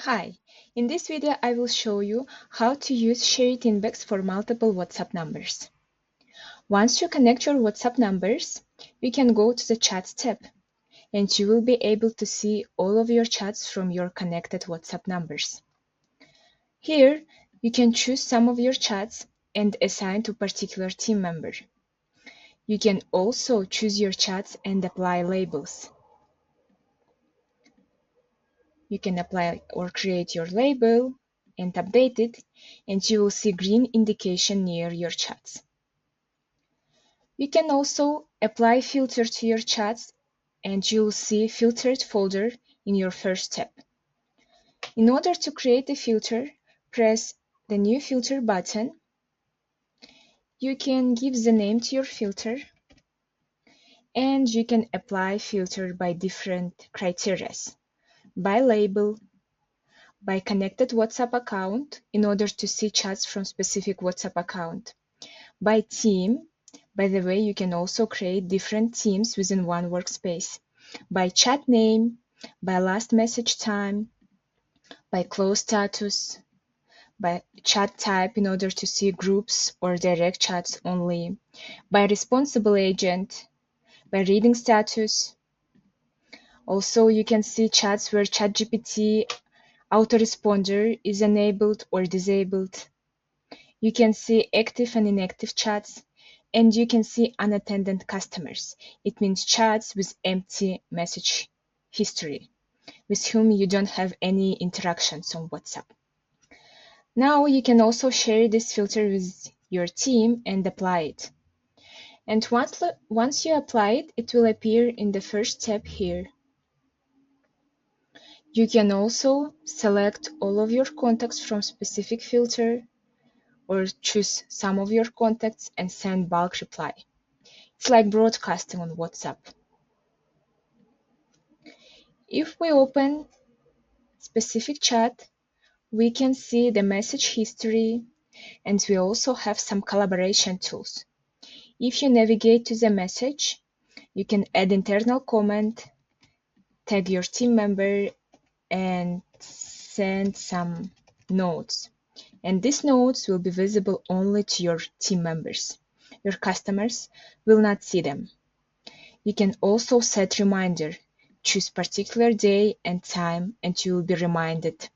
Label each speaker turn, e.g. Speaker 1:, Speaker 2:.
Speaker 1: Hi, in this video I will show you how to use shared inbox for multiple WhatsApp numbers. Once you connect your WhatsApp numbers, you can go to the Chats tab and you will be able to see all of your chats from your connected WhatsApp numbers. Here, you can choose some of your chats and assign to a particular team member. You can also choose your chats and apply labels. You can apply or create your label and update it, and you will see green indication near your chats. You can also apply filter to your chats, and you will see filtered folder in your first tab. In order to create a filter, press the new filter button. You can give the name to your filter, and you can apply filter by different criteria: by label, by connected WhatsApp account in order to see chats from specific WhatsApp account, by team. By the way, you can also create different teams within one workspace, by chat name, by last message time, by close status, by chat type in order to see groups or direct chats only, by responsible agent, by reading status. Also, you can see chats where ChatGPT autoresponder is enabled or disabled. You can see active and inactive chats, and you can see unattended customers. It means chats with empty message history, with whom you don't have any interactions on WhatsApp. Now you can also share this filter with your team and apply it. And once you apply it, it will appear in the first tab here. You can also select all of your contacts from specific filter or choose some of your contacts and send bulk reply. It's like broadcasting on WhatsApp. If we open specific chat, we can see the message history, and we also have some collaboration tools. If you navigate to the message, you can add internal comment, tag your team member, and send some notes. And these notes will be visible only to your team members. Your customers will not see them. You can also set reminder. Choose particular day and time, and you will be reminded